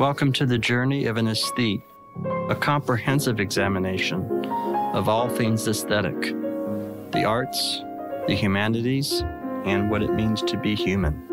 Welcome to the journey of an aesthete, a comprehensive examination of all things aesthetic, the arts, the humanities, and what it means to be human.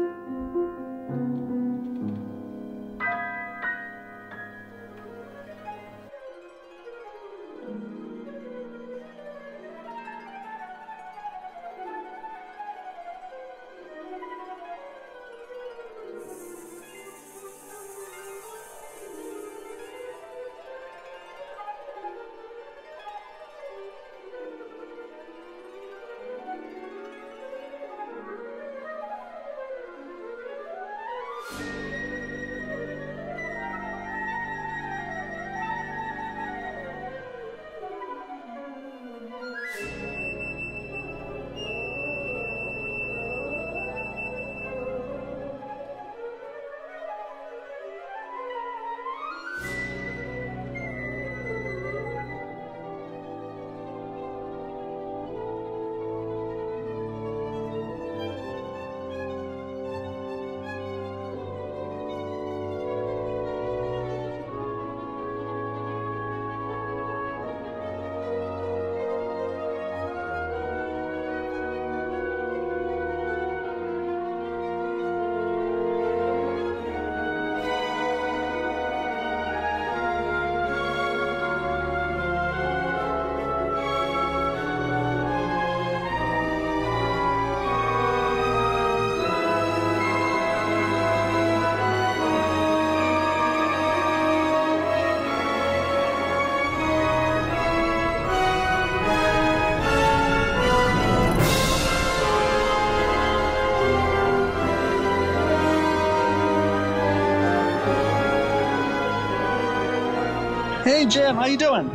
Hey Jim, how you doing?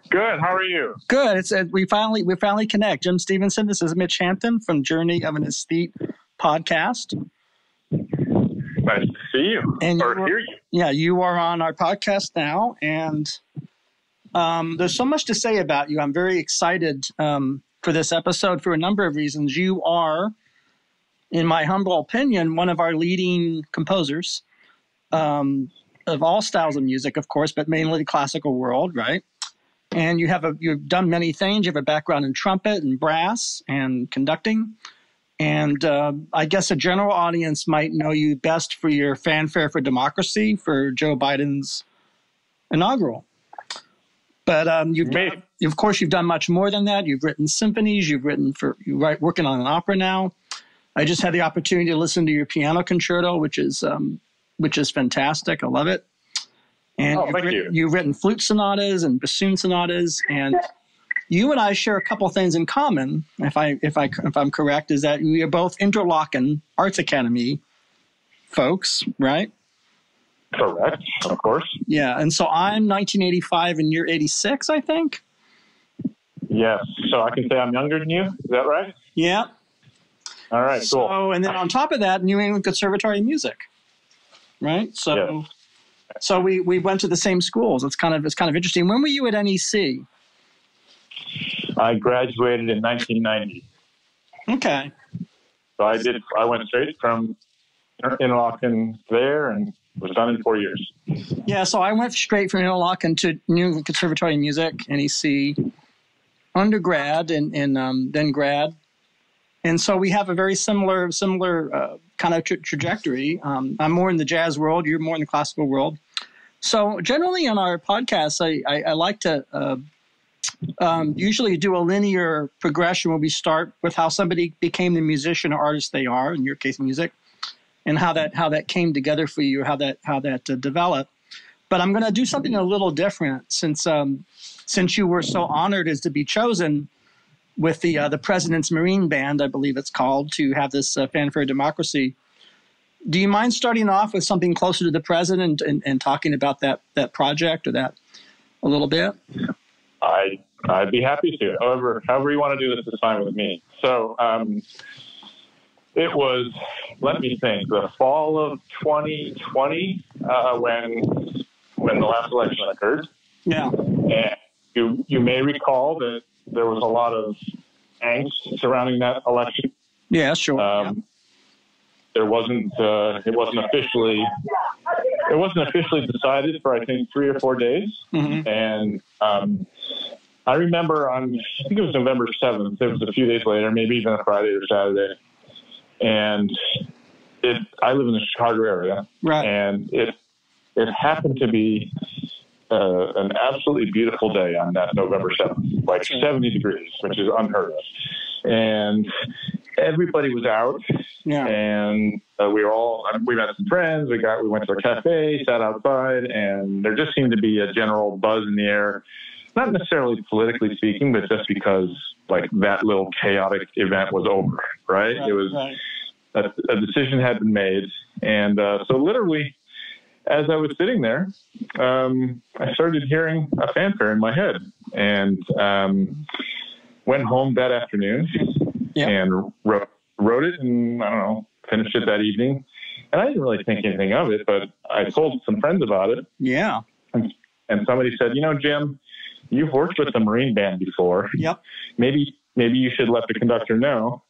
Good. How are you? Good. We finally connect. Jim Stephenson. This is Mitch Hampton from Journey of an Aesthete podcast. Nice to see you or hear you. Yeah, you are on our podcast now, and there's so much to say about you. I'm very excited for this episode for a number of reasons. You are, in my humble opinion, one of our leading composers. Of all styles of music, of course, but mainly the classical world, right? And you've done many things. You have a background in trumpet and brass and conducting. And I guess a general audience might know you best for your Fanfare for Democracy for Joe Biden's inaugural. But of course, you've done much more than that. You've written symphonies. Working on an opera now. I just had the opportunity to listen to your piano concerto, which is fantastic. I love it. And you've written flute sonatas and bassoon sonatas, and you and I share a couple things in common. If I'm correct, is that we are both Interlochen Arts Academy folks, right? Correct, of course. Yeah, and so I'm 1985 and you're 86, I think. Yes, so I can say I'm younger than you. Is that right? Yeah. All right, cool. So, and then on top of that, New England Conservatory of Music. Right. So we went to the same schools. It's kind of interesting. When were you at NEC? I graduated in 1990. Okay. So I went straight from Interlochen there and was done in 4 years. Yeah. So I went straight from Interlochen to New England Conservatory of Music, NEC, undergrad and then grad. And so we have a very similar kind of trajectory. I'm more in the jazz world. You're more in the classical world. So generally on our podcasts, I like to usually do a linear progression where we start with how somebody became the musician or artist they are, in your case, music, and how that came together for you, how that developed. But I'm going to do something a little different since you were so honored as to be chosen with the President's Marine Band, I believe it's called, to have this Fanfare of Democracy. Do you mind starting off with something closer to the president and talking about that project or that a little bit? I'd be happy to. However you want to do this is fine with me. So it was, let me think, the fall of 2020 when the last election occurred. Yeah. And you may recall that there was a lot of angst surrounding that election. Yeah, sure. There wasn't. It wasn't officially it wasn't officially decided for, I think, 3 or 4 days. Mm-hmm. And I remember I think it was November 7th. It was a few days later, maybe even a Friday or Saturday. And I live in the Chicago area. Right. And it happened to be an absolutely beautiful day on that November 7th, like 70 degrees, which is unheard of. And everybody was out, and we met some friends. We went to a cafe, sat outside, and there just seemed to be a general buzz in the air. Not necessarily politically speaking, but just because like that little chaotic event was over, right? It was a decision had been made, and so literally, as I was sitting there, I started hearing a fanfare in my head, and went home that afternoon and wrote it, and I don't know, finished it that evening. And I didn't really think anything of it, but I told some friends about it. Yeah. And somebody said, Jim, you've worked with the Marine Band before. Yep. Maybe you should let the conductor know,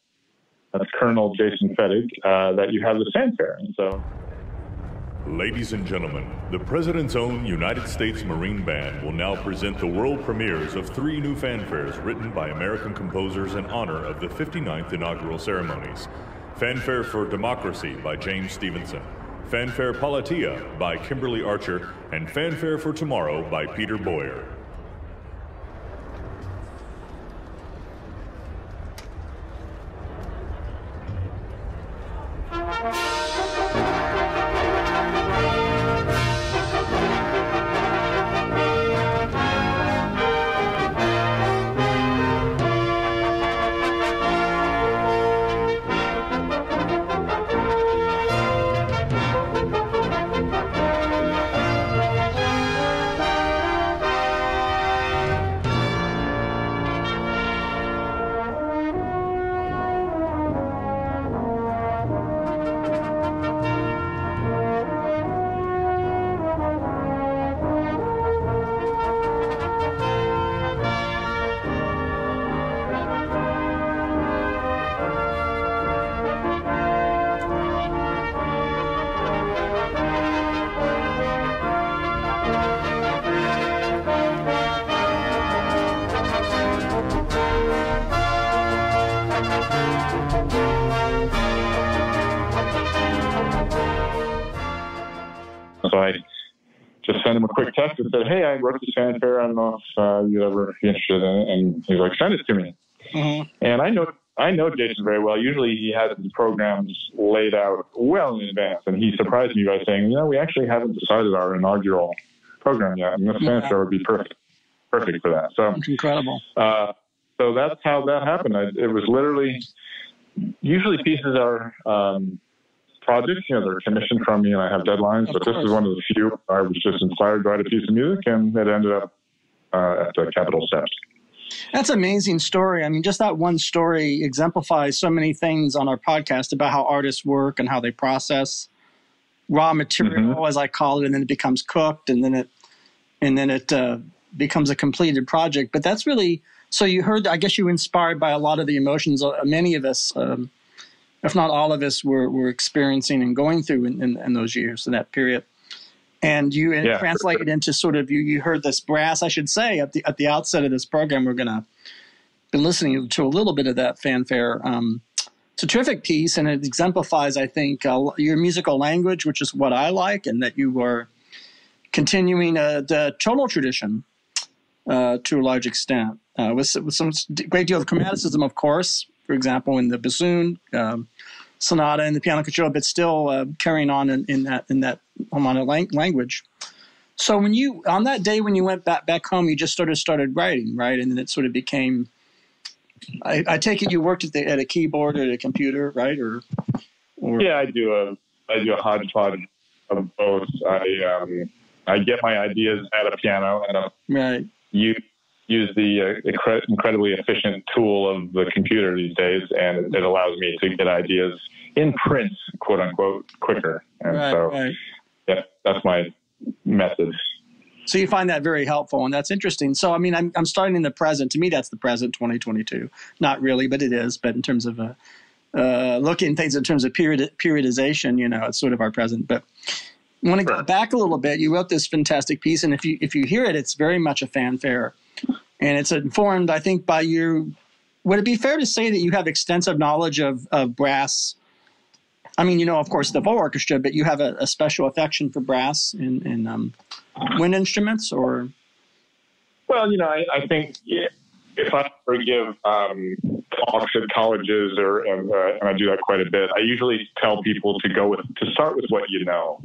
that's Colonel Jason Fettig, that you have the fanfare. And so, ladies and gentlemen, the President's own United States Marine Band will now present the world premieres of 3 new fanfares written by American composers in honor of the 59th inaugural ceremonies. Fanfare for Democracy by James Stephenson, Fanfare Politia by Kimberly Archer, and Fanfare for Tomorrow by Peter Boyer. So I just sent him a quick text and said, hey, I wrote this fanfare. I don't know if you'd ever be interested in it. And he's like, send it to me. Mm-hmm. And I know Jason very well. Usually he has his programs laid out well in advance. And he surprised me by saying, we actually haven't decided our inaugural program yet. And this fanfare would be perfect for that. So that's incredible. So that's how that happened. It was literally, usually pieces are projects, they're commissioned from me and I have deadlines, but this is one of the few I was just inspired to write a piece of music, and it ended up at the Capitol steps. That's an amazing story. I mean, just that one story exemplifies so many things on our podcast about how artists work and how they process raw material, as I call it, and then it becomes cooked, and then it becomes a completed project. But that's really, so you heard, I guess you were inspired by a lot of the emotions many of us, if not all of us, were experiencing and going through in those years, in that period. And you translated into sort of, you heard this brass, I should say, at the outset of this program. We're going to be listening to a little bit of that fanfare. It's a terrific piece, and it exemplifies, I think, your musical language, which is what I like, and that you were continuing the tonal tradition to a large extent, with some great deal of chromaticism, of course, for example, in the bassoon sonata and the piano concerto, but still carrying on in that harmonic language. So on that day when you went back home, you just started writing, right? And then it sort of became, I take it you worked at a keyboard or at a computer, right? Or yeah, I do a hodgepodge of both. I get my ideas at a piano, and right. Use the incredibly efficient tool of the computer these days, and it allows me to get ideas in print, quote unquote, quicker. And yeah, that's my method. So you find that very helpful, and that's interesting. So, I mean, I'm starting in the present. To me, that's the present, 2022. Not really, but it is. But in terms of looking at things in terms of periodization, it's sort of our present. But I want to go back a little bit. You wrote this fantastic piece, and if you hear it, it's very much a fanfare, and it's informed, I think, by your. Would it be fair to say that you have extensive knowledge of brass? I mean, of course, the full orchestra, but you have a special affection for brass and wind instruments, or? Well, I think if I forgive talks at colleges, and I do that quite a bit, I usually tell people to start with what you know.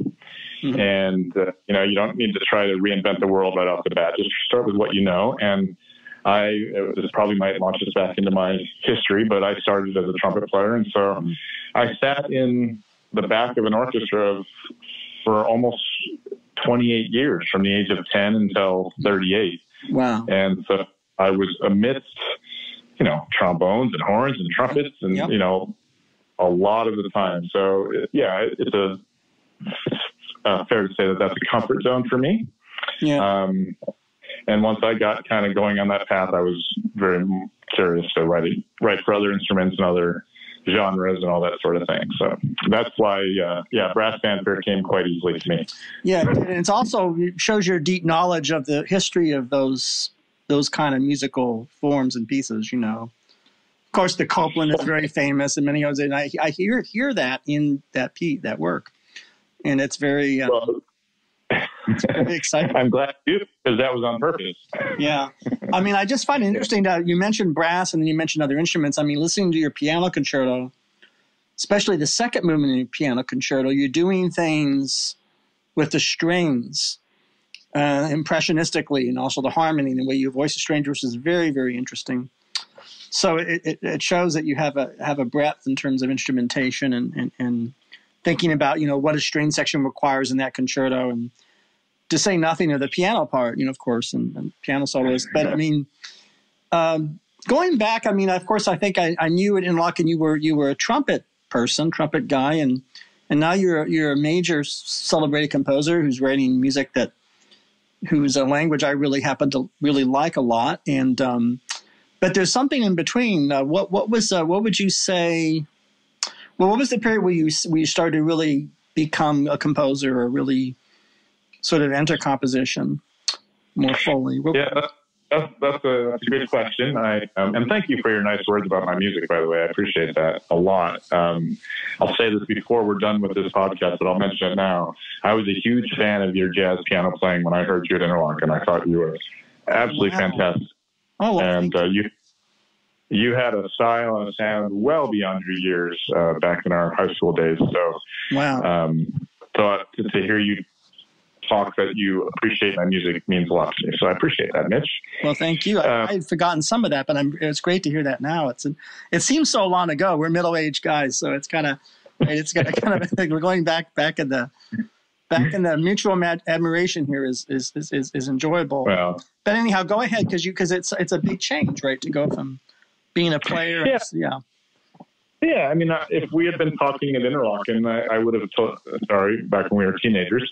Mm-hmm. And, you don't need to try to reinvent the world right off the bat. Just start with what you know. And this probably might launch us back into my history, but I started as a trumpet player. And so I sat in the back of an orchestra for almost 28 years, from the age of 10 until 38. Wow. And so I was amidst, trombones and horns and trumpets and, a lot of the time. So, it's fair to say that that's a comfort zone for me. Yeah. And once I got kind of going on that path, I was very curious to write for other instruments and other genres and all that sort of thing. So that's why, brass fanfare came quite easily to me. Yeah, and it shows your deep knowledge of the history of those kind of musical forms and pieces. Of course, the Copeland is very famous, and many others. And I hear that in that work, and it's very. It's very exciting. I'm glad you, because that was on purpose. Yeah. I mean, I just find it interesting that you mentioned brass and then you mentioned other instruments. I mean, listening to your piano concerto, especially the second movement in your piano concerto, you're doing things with the strings impressionistically, and also the harmony and the way you voice the strings, which is very, very interesting. So it shows that you have a breadth in terms of instrumentation and thinking about, what a string section requires in that concerto, and to say nothing of the piano part, of course, and piano soloist. But I mean, going back, I mean, of course, I think I knew at Interlochen you were a trumpet trumpet guy, and now you're a major celebrated composer who's writing music whose a language I really happen to really like a lot. And but there's something in between. What would you say? Well, what was the period where you started to really become a composer, or really sort of enter composition more fully? That's a good question. And thank you for your nice words about my music, by the way. I appreciate that a lot. I'll say this before we're done with this podcast, but I'll mention it now. I was a huge fan of your jazz piano playing when I heard you at Interlochen, and I thought you were absolutely fantastic. Oh, well, and you had a style and a sound well beyond your years back in our high school days. So, wow. So to hear you talk that you appreciate my music means a lot to me. So I appreciate that, Mitch. Well, thank you. I'd forgotten some of that, but it's great to hear that now. It seems so long ago. We're middle-aged guys, so it's kind of we're going back in the mutual admiration here is enjoyable. Well, but anyhow, go ahead because it's a big change, right? To go from being a player. Yeah. Yeah, I mean, if we had been talking at Interlochen, I would have back when we were teenagers,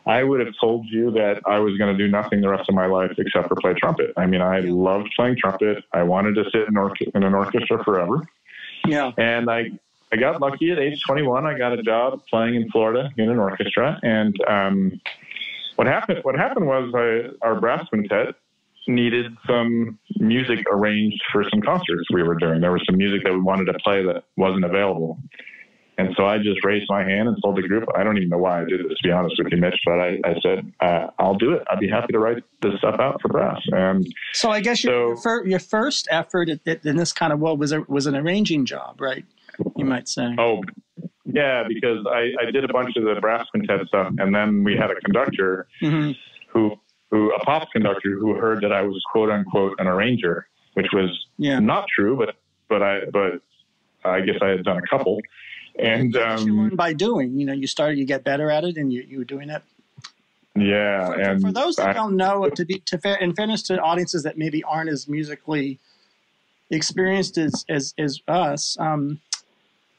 I would have told you that I was going to do nothing the rest of my life except for play trumpet. I mean, I loved playing trumpet. I wanted to sit in an orchestra forever. Yeah. And I got lucky at age 21. I got a job playing in Florida in an orchestra. And what happened was our brass quintet needed some music arranged for some concerts we were doing. There was some music that we wanted to play that wasn't available. And so I just raised my hand and told the group, I don't even know why I did this, to be honest with you, Mitch, but I said, I'll do it. I'd be happy to write this stuff out for brass. And so I guess your first effort in this kind of world was an arranging job, right? You might say. Oh, yeah, because I did a bunch of the brass quintet stuff, and then we had a conductor who a pop conductor who heard that I was quote unquote an arranger, which was not true, but I guess I had done a couple. And you learn by doing, you get better at it, and you were doing it. Yeah. And for those that don't know, in fairness to audiences that maybe aren't as musically experienced as us,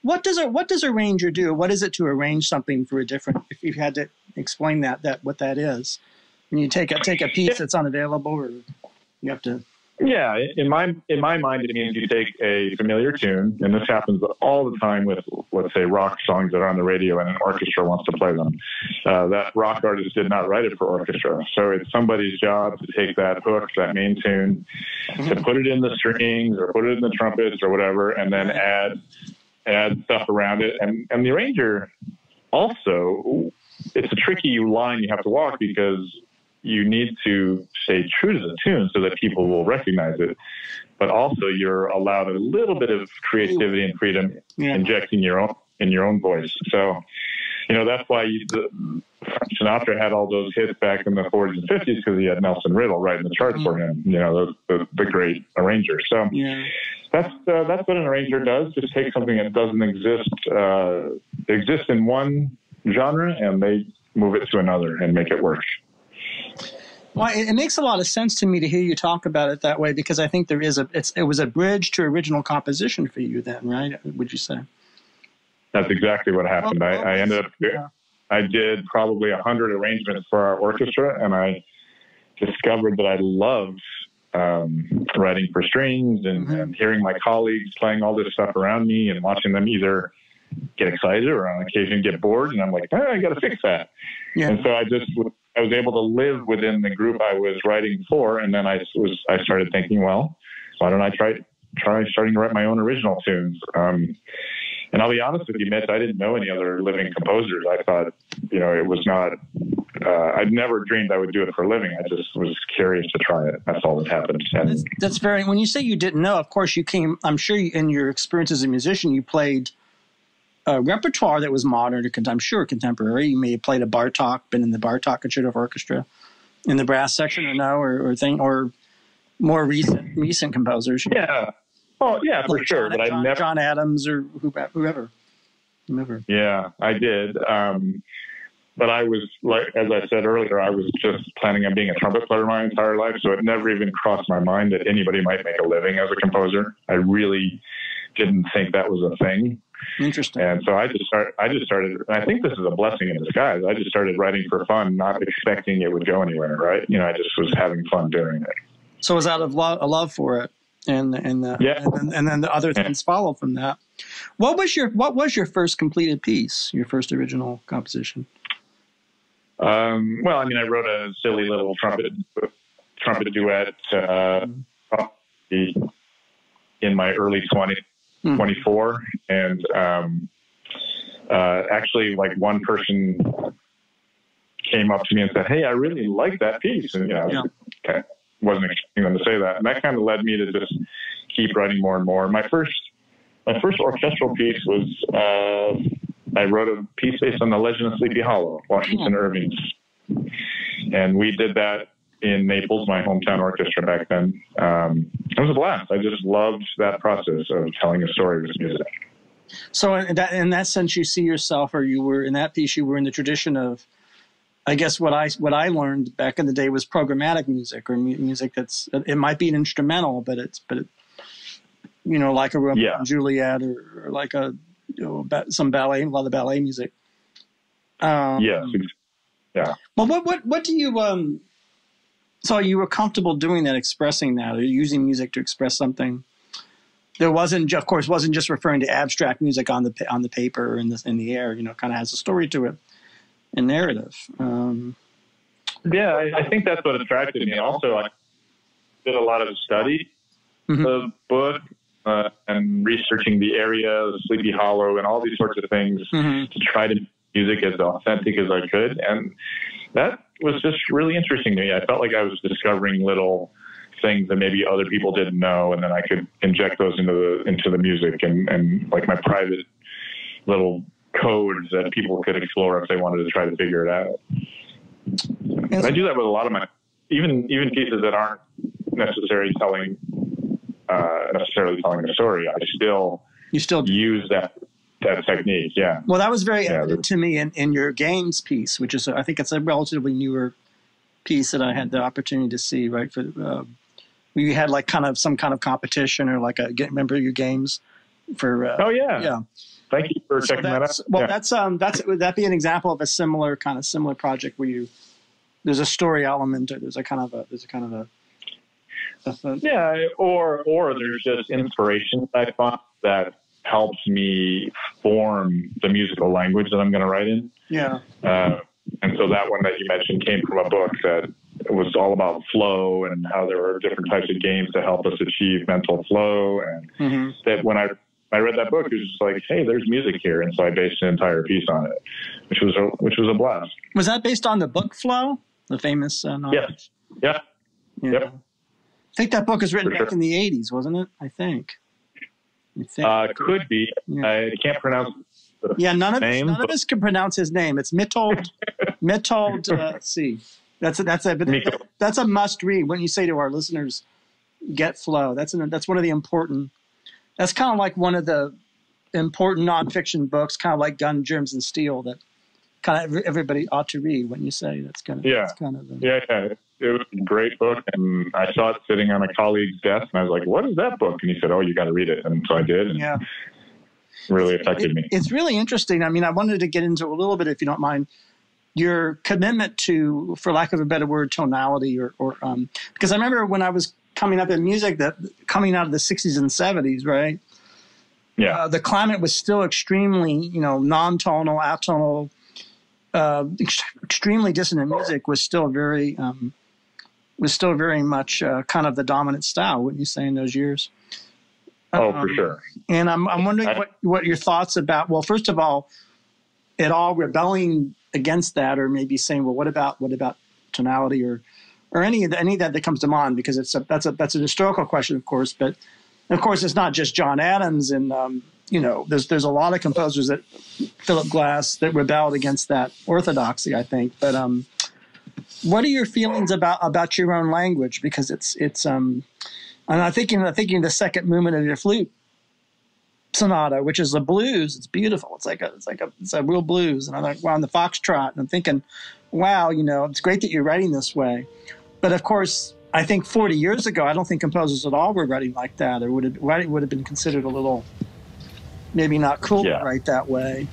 what does a arranger do? What is it to arrange something for a different? If you had to explain what that is, when you take a piece that's unavailable, or you have to. Yeah, in my mind, it means you take a familiar tune, and this happens all the time with, let's say, rock songs that are on the radio, and an orchestra wants to play them. That rock artist did not write it for orchestra, so it's somebody's job to take that hook, that main tune, to put it in the strings or put it in the trumpets or whatever, and then add stuff around it. And the arranger also, it's a tricky line you have to walk because you need to stay true to the tune so that people will recognize it. But also you're allowed a little bit of creativity and freedom injecting in your own voice. So, that's why Sinatra had all those hits back in the 40s and 50s because he had Nelson Riddle writing the charts for him, the great arranger. So that's what an arranger does. Just take something that doesn't exist in one genre and they move it to another and make it work. Well, it makes a lot of sense to me to hear you talk about it that way because I think it was a bridge to original composition for you then, right? Would you say? That's exactly what happened. I ended up, I did probably 100 arrangements for our orchestra, and I discovered that I loved writing for strings and hearing my colleagues playing all this stuff around me and watching them either get excited or on occasion get bored. And I'm like, I got to fix that. Yeah. And so I was able to live within the group I was writing for. And then I started thinking, well, why don't I try starting to write my own original tunes? And I'll be honest with you, Mitch, I didn't know any other living composers. I thought, it was not, I'd never dreamed I would do it for a living. I just was curious to try it. That's all that happened. That's very, when you say you didn't know, of course you came, I'm sure in your experience as a musician, you played a repertoire that was modern, I'm sure contemporary. You may have played a Bartok, been in the Bartok Concerto Orchestra in the brass section or no, or more recent composers. Yeah. Oh, yeah, for sure. But I never. John Adams or whoever. Yeah, I did. But I was, like, as I said earlier, I was just planning on being a trumpet player my entire life. So it never even crossed my mind that anybody might make a living as a composer. I really didn't think that was a thing. Interesting. And so I just started, and I think this is a blessing in disguise. I just started writing for fun, not expecting it would go anywhere, right? I just was having fun doing it. So it was out of a love for it. And then the other things follow from that. What was your first completed piece? Your first original composition? Well, I wrote a silly little trumpet duet in my early 20s, 24, and actually, like, one person came up to me and said, "Hey, I really like that piece," and okay. Wasn't expecting them to say that. And that kind of led me to just keep writing more and more. My first orchestral piece was, I wrote a piece based on the Legend of Sleepy Hollow, Washington Irving's. And we did that in Naples, my hometown orchestra back then. It was a blast. I just loved that process of telling a story with music. So in that sense, you see yourself, or you were in that piece, you were in the tradition of, I guess what I learned back in the day was programmatic music, or music it might be an instrumental, but it like a Romeo and Juliet, or like some ballet, a lot of ballet music. Yeah. Well, what do you so you were comfortable doing that, expressing that, or using music to express something? There wasn't just referring to abstract music on the paper or in the air. Kind of has a story to it. A narrative. I think that's what attracted me. Also, I did a lot of study of the book and researching the area, the Sleepy Hollow, and all these sorts of things to try to make music as authentic as I could. And that was just really interesting to me. I felt like I was discovering little things that maybe other people didn't know, and then I could inject those into the music and like my private little codes that people could explore if they wanted to try to figure it out. And I do that with a lot of my, even pieces that aren't necessarily telling a story. You still use that technique. Yeah. Well, that was very evident to me in your games piece, which is, I think it's a relatively newer piece that I had the opportunity to see, right? For you had like some kind of competition or like remember your games for, yeah. Thank you for checking that out. Well, would that be an example of a similar project where there's a story element, or there's a kind of a. Yeah, or there's just inspiration I find that helps me form the musical language that I'm going to write in. Yeah. And so that one that you mentioned came from a book that was all about flow and how there were different types of games to help us achieve mental flow. And that when I read that book, it was just like, hey, there's music here. And so I based an entire piece on it, which was a blast. Was that based on the book Flow, the famous novel? Yes. Yeah. Yep. I think that book was written back in the 80s, wasn't it? I think. Could be. Yeah. I can't pronounce the name. None of us can pronounce his name. It's Mittold. Let's see. That's a must read. When you say to our listeners, get Flow. That's one of the important. That's kind of like one of the important nonfiction books, kind of like Gun, Germs, and Steel, that kind of everybody ought to read. When you say that's kind of it was a great book, and I saw it sitting on a colleague's desk, and I was like, "What is that book?" And he said, "Oh, you got to read it," and so I did. And it really affected me. It's really interesting. I mean, I wanted to get into a little bit, if you don't mind, your commitment to, for lack of a better word, tonality, or because I remember when I was coming up in music, that coming out of the 60s and 70s, right? Yeah. The climate was still extremely, non-tonal, atonal, extremely dissonant music was still very much kind of the dominant style, wouldn't you say, in those years? For sure. And I'm wondering what your thoughts about, well, first of all, at all rebelling against that, or maybe saying, well, what about tonality or any of that comes to mind, because that's a historical question, of course, but of course it's not just John Adams, and there's a lot of composers, that Philip Glass, that rebelled against that orthodoxy, I think. But what are your feelings about your own language? Because it's and I'm thinking the second movement of your flute sonata, which is a blues. It's beautiful. It's a real blues. And I'm like, wow, and the foxtrot. And I'm thinking, wow, it's great that you're writing this way. But of course, I think 40 years ago, I don't think composers at all were writing like that, or would have been considered a little, maybe not cool to write that way.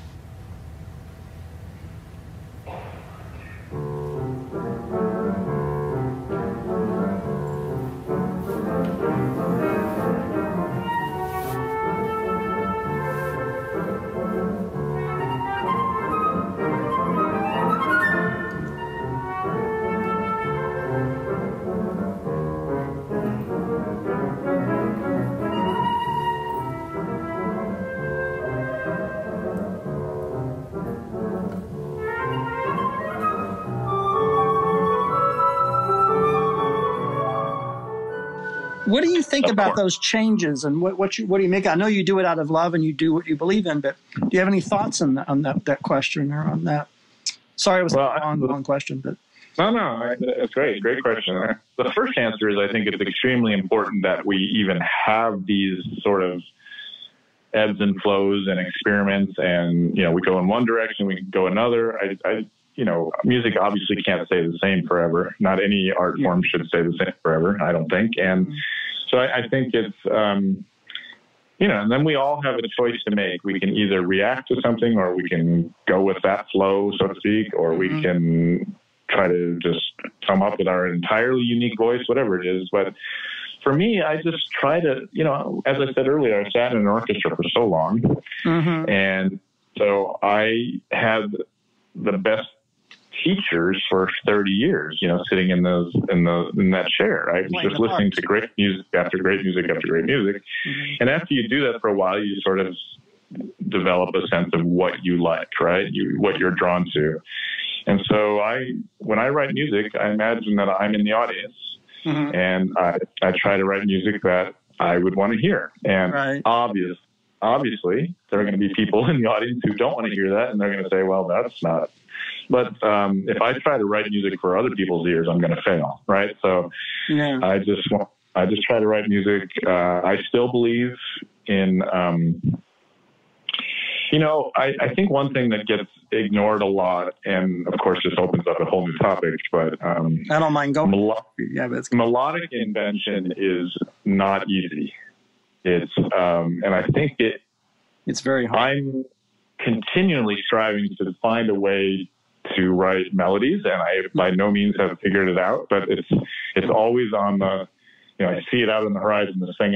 What do you think about those changes, and what do you make? I know you do it out of love and you do what you believe in, but do you have any thoughts on that question, or on that? Sorry, it was a long question, but no, it's great question. The first answer is, I think it's extremely important that we even have these sort of ebbs and flows and experiments, and we go in one direction, we go another. Music obviously can't stay the same forever. Not any art form should stay the same forever, I don't think. And so I think it's, and then we all have a choice to make. We can either react to something, or we can go with that flow, so to speak, or we can try to just come up with our entirely unique voice, whatever it is. But for me, I just try to, as I said earlier, I sat in an orchestra for so long. And so I had the best teachers for 30 years, sitting in that chair. I was just listening to great music after great music after great music. And after you do that for a while, you sort of develop a sense of what you like, right? What you're drawn to. And so when I write music, I imagine that I'm in the audience, and I try to write music that I would want to hear. And obviously, there are going to be people in the audience who don't want to hear that, and they're going to say, well, that's not. But if I try to write music for other people's ears, I'm going to fail, right? So I just try to write music. I still believe in, I think one thing that gets ignored a lot, and of course this opens up a whole new topic, but I don't mind going. Melodic invention is not easy. It's and I think it's very hard. I'm continually striving to find a way to write melodies, and I by no means have figured it out, but it's always on the I see it out on the horizon, this thing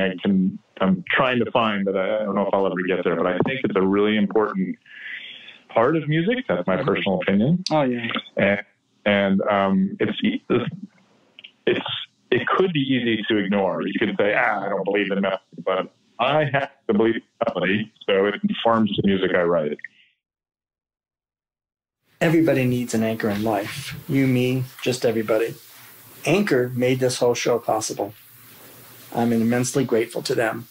I'm trying to find, but I don't know if I'll ever get there. But I think it's a really important part of music. That's my personal opinion. Oh yeah. And it could be easy to ignore. You could say, I don't believe in melody, but I have to believe in melody, so it informs the music I write. Everybody needs an anchor in life. You, me, just everybody. Anchor made this whole show possible. I'm immensely grateful to them.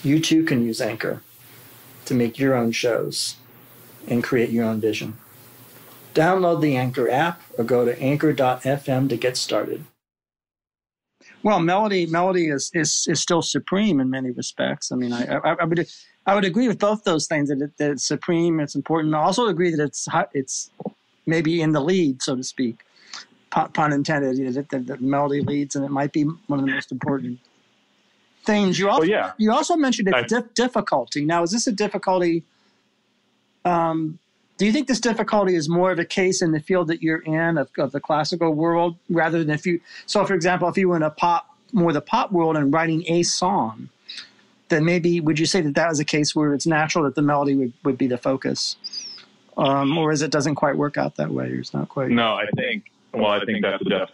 You too can use Anchor to make your own shows and create your own vision. Download the Anchor app or go to anchor.fm to get started. Well, melody is still supreme in many respects. I mean, I would agree with both those things, that it's supreme, it's important. I also agree that it's maybe in the lead, so to speak, pun intended, that the melody leads, and it might be one of the most important things. You also mentioned it's difficulty. Now, is this a difficulty? Do you think this difficulty is more of a case in the field that you're in of the classical world, rather than so for example, if you were in the pop world and writing a song, then maybe would you say that was a case where it's natural that the melody would be the focus? Or is it doesn't quite work out that way, or it's not quite? No, I think that's the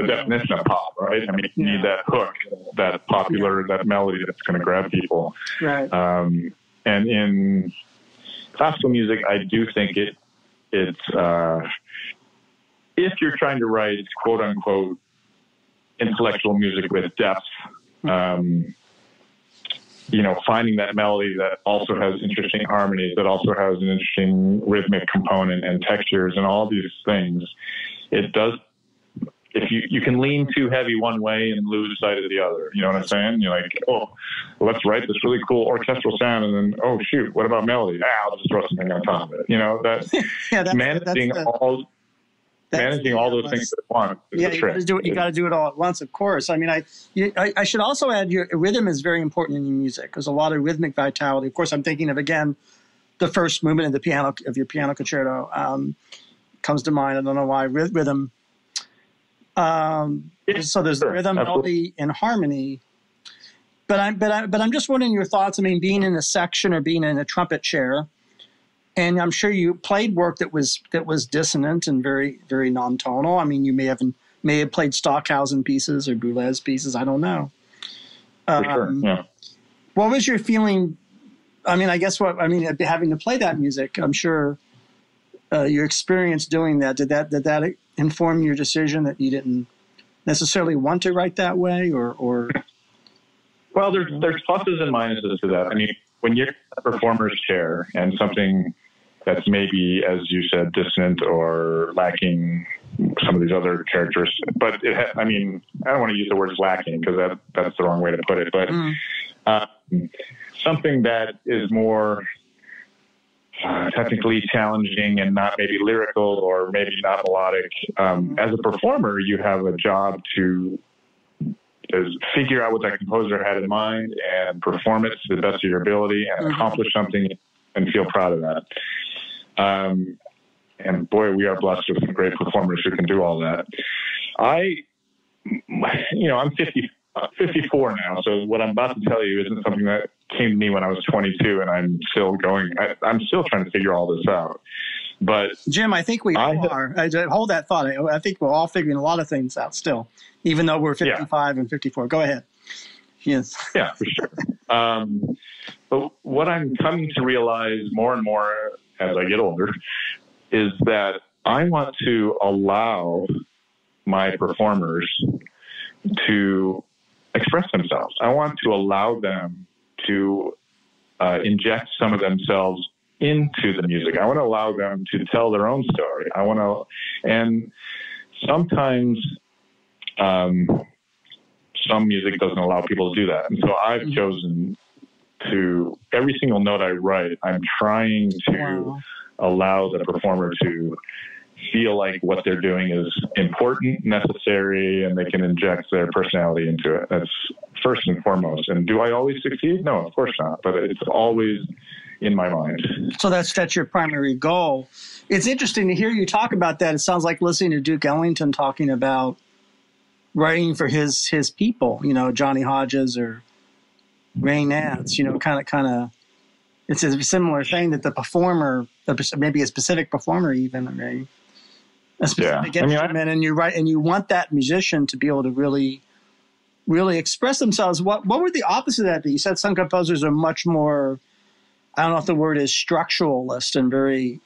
definition of pop, right? I mean, you need that hook, that popular, that melody that's going to grab people. Right. And in classical music, I do think it's if you're trying to write quote unquote intellectual music with depth, finding that melody that also has interesting harmonies, that also has an interesting rhythmic component and textures and all these things, it does. If you can lean too heavy one way and lose sight of the other, you know what I'm saying? You're like, let's write this really cool orchestral sound, and then, oh shoot, what about melody? I'll just throw something on top of it. Managing all those things at once. You got to do it all at once, of course. I mean, I should also add, your rhythm is very important in your music. There's a lot of rhythmic vitality. Of course, I'm thinking of, again, the first movement of your piano concerto comes to mind. I don't know why. Rhythm. So there's rhythm, melody, and harmony. But I'm just wondering your thoughts. I mean, being in a section or being in a trumpet chair, and I'm sure you played work that was dissonant and very, very non-tonal. I mean, you may have played Stockhausen pieces or Boulez pieces. I don't know. For sure. Yeah. What was your feeling? I mean, having to play that music, I'm sure your experience doing that, did that inform your decision that you didn't necessarily want to write that way, or? Well, there's pluses and minuses to that. I mean, when you're in a performer's chair and something that's maybe, as you said, dissonant or lacking some of these other characteristics, but I don't want to use the word lacking because that's the wrong way to put it, but something that is more technically challenging and not maybe lyrical or maybe not melodic. As a performer, you have a job to figure out what that composer had in mind and perform it to the best of your ability and accomplish something and feel proud of that. And boy, we are blessed with some great performers who can do all that. I'm 54 now, so what I'm about to tell you isn't something that came to me when I was 22, and I'm still trying to figure all this out. But Jim, I think we all are. Hold that thought. I think we're all figuring a lot of things out still, even though we're 55 and 54. Go ahead. Yes. Yeah, for sure. But what I'm coming to realize more and more as I get older is that I want to allow my performers to express themselves. I want to allow them to inject some of themselves into the music. I want to allow them to tell their own story. And sometimes some music doesn't allow people to do that. And so I've chosen to, every single note I write, I'm trying to allow the performer to feel like what they're doing is important, necessary, and they can inject their personality into it. That's first and foremost. And do I always succeed? No, of course not. But it's always in my mind. So that's your primary goal. It's interesting to hear you talk about that. It sounds like listening to Duke Ellington talking about writing for his people, Johnny Hodges or Ray Nance, kind of. It's a similar thing that the performer, maybe a specific performer, even a specific instrument, and you want that musician to be able to really, really express themselves. What would the opposite of that be? You said some composers are much more, I don't know if the word is structuralist and very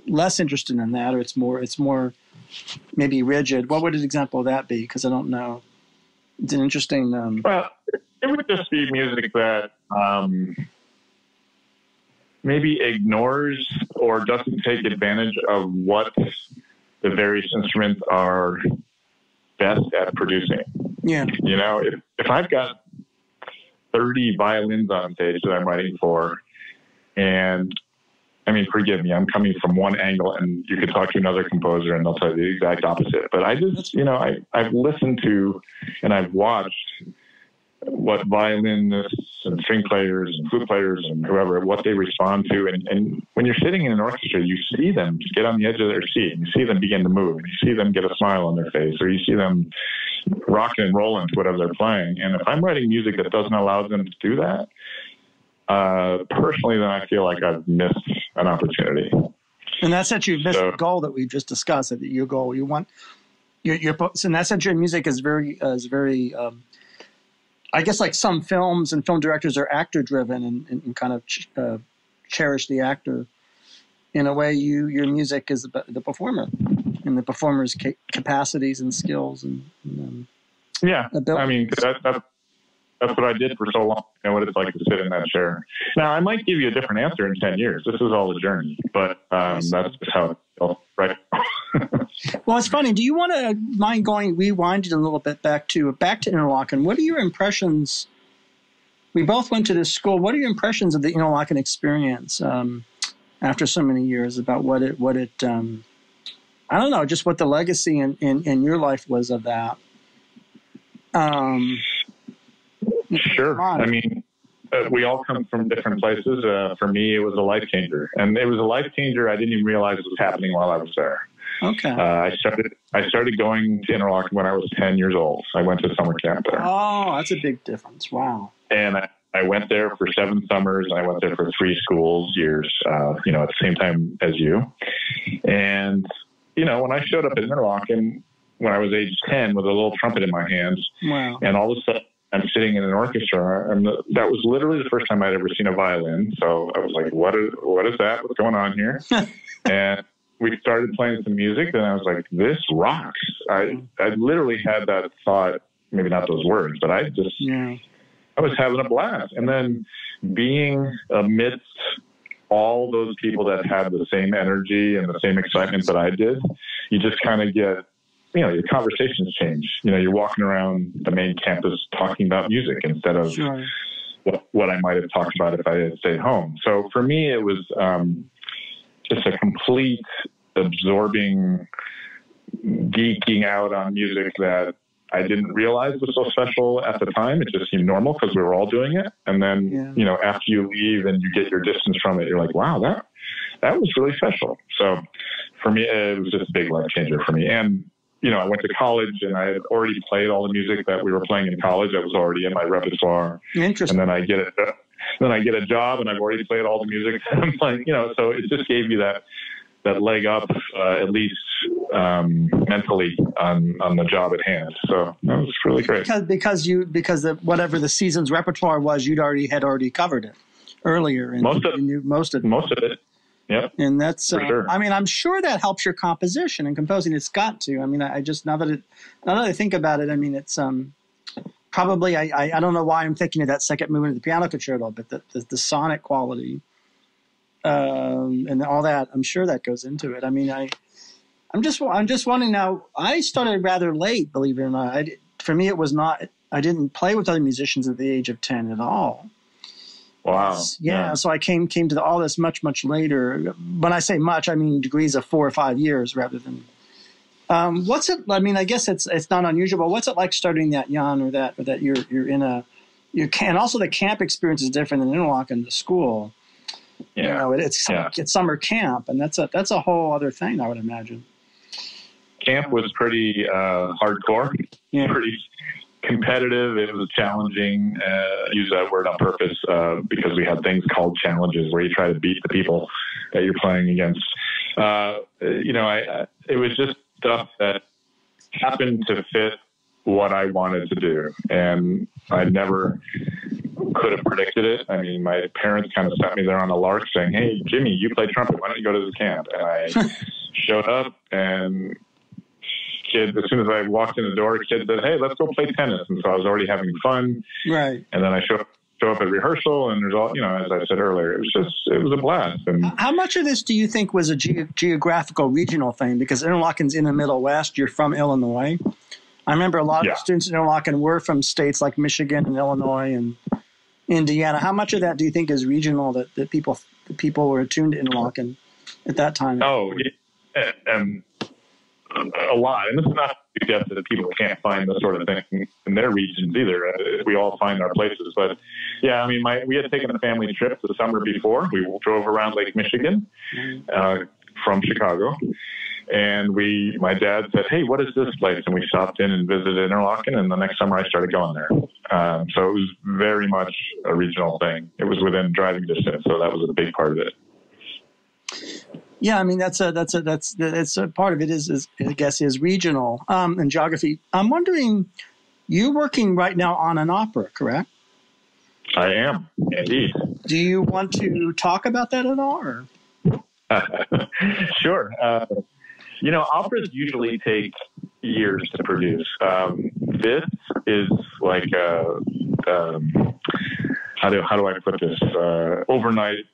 less interested in that, or it's more maybe rigid. What would an example of that be? Because I don't know. It's an interesting. Well, it would just be music that maybe ignores or doesn't take advantage of what the various instruments are best at producing. Yeah. If I've got 30 violins on stage that I'm writing for, and I mean, forgive me, I'm coming from one angle, and you could talk to another composer and they'll tell you the exact opposite. But I just, I've listened to and I've watched what violinists and string players and flute players and whoever, what they respond to. And when you're sitting in an orchestra, you see them get on the edge of their seat. You see them begin to move. And you see them get a smile on their face, or you see them rocking and rolling to whatever they're playing. And if I'm writing music that doesn't allow them to do that, personally, then I feel like I've missed an opportunity. And that's that you've missed the goal that we just discussed. That your goal, you want and that's that your music is very I guess like some films and film directors are actor driven and kind of cherish the actor. In a way, your music is the performer and the performer's capacities and skills and abilities. I mean that's what I did for so long. I know what it's like to sit in that chair. Now I might give you a different answer in 10 years. This is all a journey, but that's just how it feels, right? Well, it's funny. Do you want to mind rewinding a little bit back to Interlochen? What are your impressions? We both went to this school. What are your impressions of the Interlochen experience after so many years? About what it I don't know, just what the legacy in your life was of that. Sure. I mean, we all come from different places. For me, it was a life changer, and it was a life changer I didn't even realize was happening while I was there. Okay. I started going to Interlochen when I was 10 years old. I went to summer camp there. Oh, that's a big difference. Wow. And I went there for 7 summers, and I went there for 3 years, at the same time as you. And, when I showed up at Interlochen when I was age 10 with a little trumpet in my hands, wow. And all of a sudden I'm sitting in an orchestra, and that was literally the first time I'd ever seen a violin. So I was like, what is that? What's going on here? And we started playing some music, and I was like, this rocks. I literally had that thought, maybe not those words, but I was having a blast. And then being amidst all those people that had the same energy and the same excitement that I did, you just kind of get, your conversations change. You're walking around the main campus talking about music instead of what I might have talked about if I had stayed home. So for me, it was just a complete absorbing geeking out on music that I didn't realize was so special at the time. It just seemed normal because we were all doing it. And then, after you leave and you get your distance from it, you're like, wow, that was really special. So for me, it was just a big life changer for me. And, I went to college, and I had already played all the music that we were playing in college. That was already in my repertoire. Interesting. And then I get a job, and I've already played all the music I'm playing, so it just gave you that leg up, at least mentally on the job at hand. So that was really great. Because whatever the season's repertoire was, had already covered it earlier. And most of it. Yep. And that's, for sure. I mean, I'm sure that helps your composition and composing. It's got to. I mean, I just, now that I think about it, I mean, it's probably, I don't know why I'm thinking of that second movement of the piano concerto, but the sonic quality and all that, I'm sure that goes into it. I mean, I'm just wondering now, I started rather late, believe it or not. For me, it was not, I didn't play with other musicians at the age of 10 at all. Wow. Yeah. So I came to all this much, much later. When I say much, I mean degrees of 4 or 5 years rather than. What's it? I mean, I guess it's not unusual. But what's it like starting that young, or that you're in and also the camp experience is different than Interlochen, the school. Yeah. It's summer camp, and that's a whole other thing, I would imagine. camp was pretty hardcore, pretty competitive. It was challenging. I use that word on purpose because we had things called challenges where you try to beat the people that you're playing against. It was just stuff that happened to fit what I wanted to do, and I never could have predicted it. I mean, my parents kind of sent me there on a lark saying, "Hey, Jimmy, you play trumpet. Why don't you go to this camp?" And I showed up, and as soon as I walked in the door, a kid said, "Hey, let's go play tennis." And so I was already having fun. Right. And then I show up at rehearsal, and there's all, as I said earlier, it was a blast. And how much of this do you think was a geographical regional thing? Because Interlochen's in the Middle West. You're from Illinois. I remember a lot of students in Interlochen were from states like Michigan and Illinois and Indiana. How much of that do you think is regional, that people were attuned to Interlochen at that time? Oh, a lot. And this is not to suggest that people can't find this sort of thing in their regions either. We all find our places. But yeah, I mean, we had taken a family trip the summer before. We drove around Lake Michigan from Chicago. And my dad said, "Hey, what is this place?" And we stopped in and visited Interlochen. And the next summer I started going there. So it was very much a regional thing. It was within driving distance. So that was a big part of it. Yeah, I mean that's a part of it is I guess is regional and geography. I'm wondering, you're working right now on an opera, correct? I am, indeed. Do you want to talk about that at all? Or? Sure. Operas usually take years to produce. This is like how do I put this? Overnight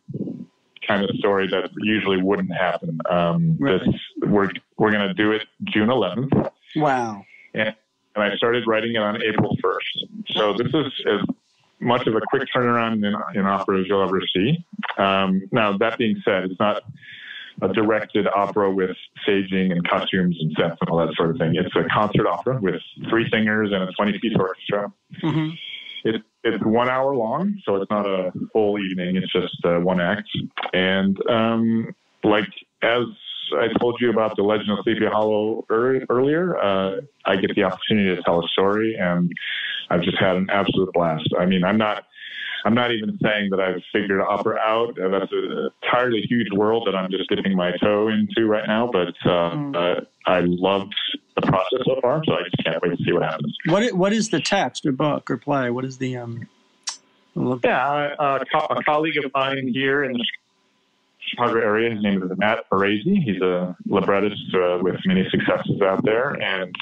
kind of story that usually wouldn't happen. Right. We're going to do it June 11th. Wow. And I started writing it on April 1st. So this is as much of a quick turnaround in opera as you'll ever see. Now, that being said, it's not a directed opera with staging and costumes and sets and all that sort of thing. It's a concert opera with 3 singers and a 20-piece orchestra. Mm-hmm. It's 1 hour long, so it's not a full evening. It's just one act. And as I told you about the Legend of Sleepy Hollow earlier, I get the opportunity to tell a story, and I've just had an absolute blast. I mean, I'm not even saying that I've figured opera out. That's an entirely huge world that I'm just dipping my toe into right now. But I loved the process so far, so I just can't wait to see what happens. What is the text or book or play? What is the a colleague of mine here in the Chicago area, his name is Matt Arezi. He's a librettist with many successes out there, and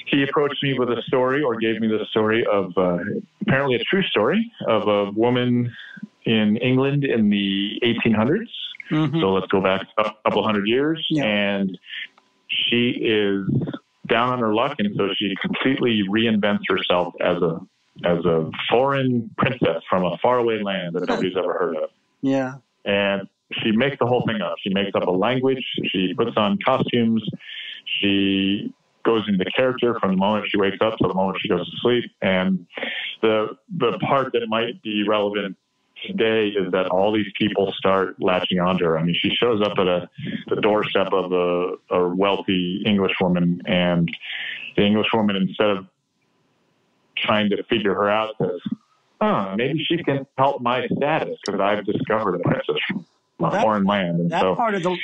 he approached me with a story, or gave me the story of apparently a true story of a woman in England in the 1800s. Mm-hmm. So let's go back a couple hundred years. Yeah. And she is down on her luck, and so she completely reinvents herself as a foreign princess from a faraway land that nobody's ever heard of. Yeah. And she makes the whole thing up. She makes up a language. She puts on costumes. She goes into character from the moment she wakes up to the moment she goes to sleep. And the part that might be relevant today is that all these people start latching onto her. I mean, she shows up at the doorstep of a wealthy English woman, and the English woman, instead of trying to figure her out, says, maybe she can help my status because I've discovered a princess from a foreign land. And that part of the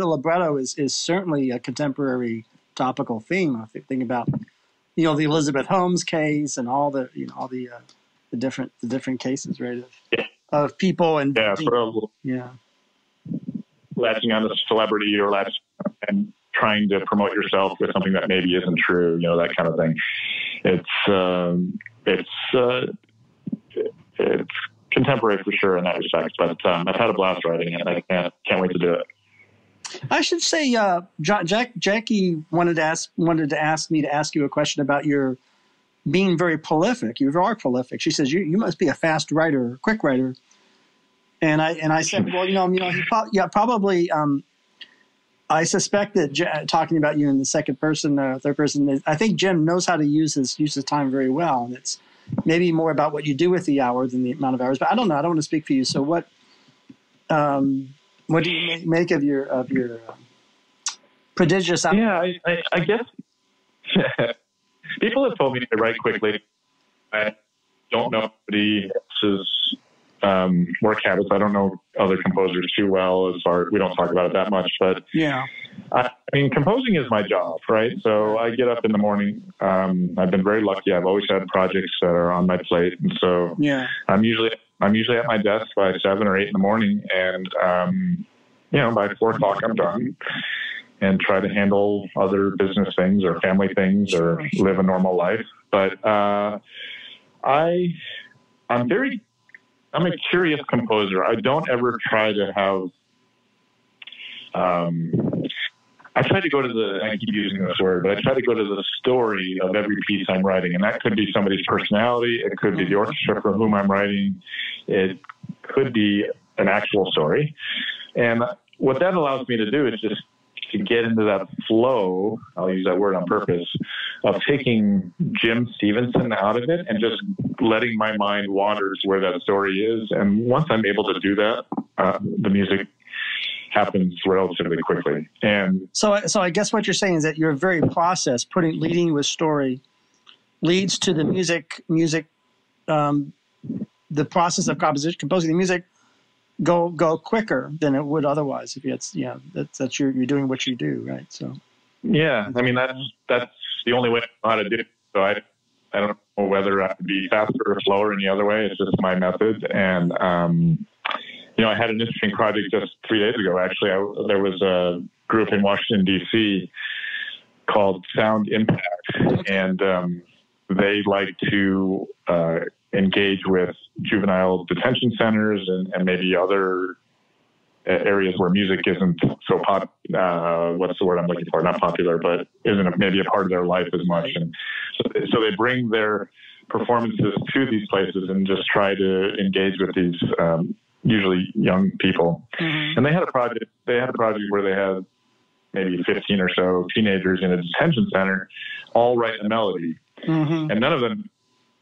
libretto is certainly a contemporary topical theme. I think about the Elizabeth Holmes case and all the different cases, right? Of people and latching on to celebrity or and trying to promote yourself with something that maybe isn't true, that kind of thing. It's contemporary for sure in that respect, but I've had a blast writing it, and I can't wait to do it. I should say, Jackie wanted to ask me to ask you a question about your being very prolific. You are prolific. She says you must be a fast writer, quick writer. And I said, well, probably. I suspect that talking about you in the second person, third person, I think Jim knows how to use his time very well, and it's maybe more about what you do with the hour than the amount of hours. But I don't know. I don't want to speak for you. So what do you make of your prodigious. Yeah, I guess people have told me to write quickly. I don't know anybody else's work habits. I don't know other composers too well. We don't talk about it that much, but yeah. I mean, composing is my job, right? So I get up in the morning. I've been very lucky. I've always had projects that are on my plate, and so yeah. I'm usually at my desk by 7 or 8 in the morning, and by 4 o'clock I'm done, and try to handle other business things or family things or live a normal life. But I'm a curious composer. I don't ever try to have. I try to go to I keep using this word, but I try to go to the story of every piece I'm writing. And that could be somebody's personality. It could be the orchestra for whom I'm writing. It could be an actual story. And what that allows me to do is just to get into that flow, I'll use that word on purpose, of taking Jim Stephenson out of it and just letting my mind wander to where that story is. And once I'm able to do that, the music happens relatively quickly. And so I guess what you're saying is that your very process, leading with story, leads to the music, the process of composing the music go quicker than it would otherwise if it's that's you're doing what you do, right? So yeah, I mean that's the only way I know how to do it. So I don't know whether I would be faster or slower any other way. It's just my method. And I had an interesting project just 3 days ago. Actually, there was a group in Washington D.C. called Sound Impact, and they like to engage with juvenile detention centers and maybe other areas where music isn't so what's the word I'm looking for? Not popular, but isn't maybe a part of their life as much. And so they bring their performances to these places and just try to engage with these usually young people. Mm-hmm. And they had a project where they had maybe 15 or so teenagers in a detention center all write a melody. Mm-hmm. And none of them,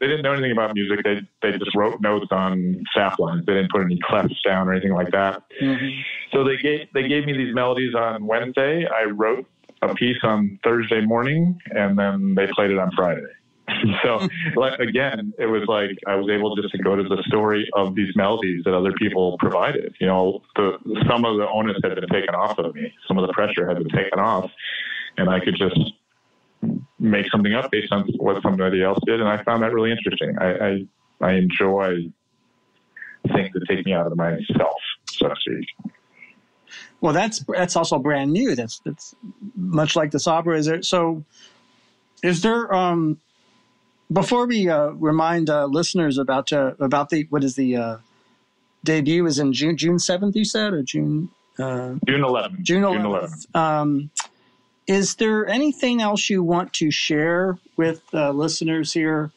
they didn't know anything about music. They just wrote notes on staff lines. They didn't put any clefs down or anything like that. Mm-hmm. So they gave me these melodies on Wednesday. I wrote a piece on Thursday morning, and then they played it on Friday. So again, it was like I was able just to go to the story of these melodies that other people provided. Some of the onus had been taken off of me. Some of the pressure had been taken off, and I could just make something up based on what somebody else did. And I found that really interesting. I enjoy things that take me out of myself, so to speak. Well, that's also brand new. That's much like this opera. Is there before we remind listeners about the debut is in June 7th, you said, or June 11th. June 11th. Is there anything else you want to share with listeners here?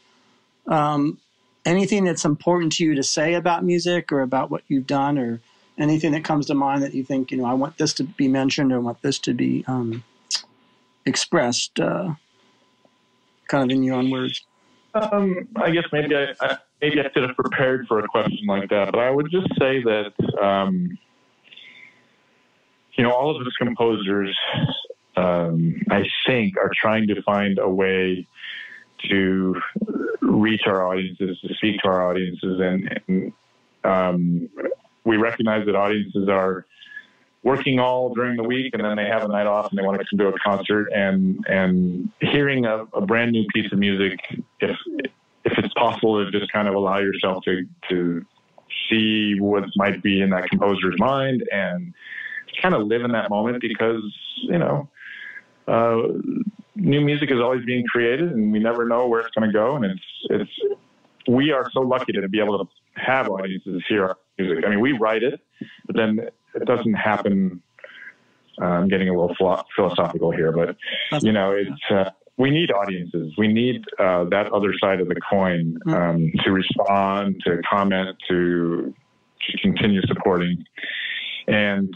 Anything that's important to you to say about music or about what you've done, or anything that comes to mind that you think, I want this to be mentioned or I want this to be expressed kind of in your own words? I guess maybe I should have prepared for a question like that, but I would just say that, all of us composers, I think, are trying to find a way to reach our audiences, to speak to our audiences. And we recognize that audiences are working all during the week, and then they have a night off and they want to come to a concert, and hearing a brand new piece of music, if it's possible to just kind of allow yourself to see what might be in that composer's mind and kind of live in that moment, because, new music is always being created and we never know where it's going to go. And we are so lucky to be able to have audiences hear our music. I mean, we write it, but then it doesn't happen. I'm getting a little philosophical here, but we need audiences. We need that other side of the coin to respond, to comment, to continue supporting. And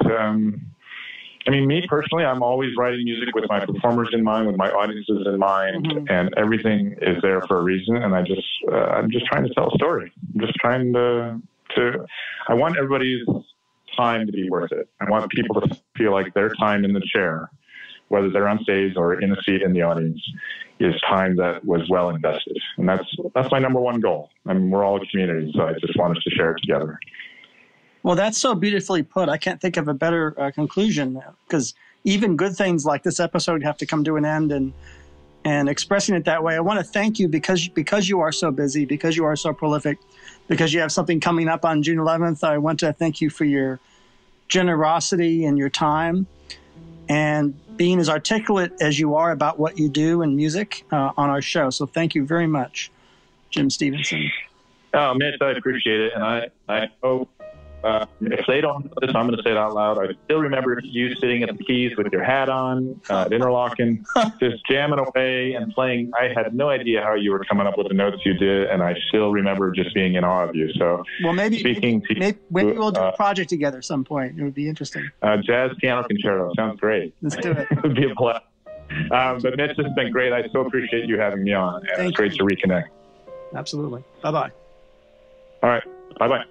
me personally, I'm always writing music with my performers in mind, with my audiences in mind, and everything is there for a reason. And I'm just trying to tell a story. I'm just trying to. I want everybody's time to be worth it. I want people to feel like their time in the chair whether they're on stage or in a seat in the audience, is time that was well invested. And that's my number one goal. I mean, we're all a community, so I just want us to share it together. Well, that's so beautifully put. I can't think of a better conclusion, because even good things like this episode have to come to an end, and expressing it that way. I want to thank you because you are so busy, because you are so prolific, because you have something coming up on June 11th. I want to thank you for your generosity and your time and being as articulate as you are about what you do in music on our show. So thank you very much, Jim Stephenson. Oh, Mitch, I appreciate it. And I hope, if they don't know this, I'm going to say it out loud. I still remember you sitting at the keys with your hat on at Interlochen, just jamming away and playing. I had no idea how you were coming up with the notes you did, and I still remember just being in awe of you. So, well, maybe we'll do a project together at some point. It would be interesting. Jazz piano concerto sounds great. Let's do it. It would be a blast. But Mitch, this has been great. I so appreciate you having me on, and it's great to reconnect. Absolutely. Bye-bye. All right. Bye-bye.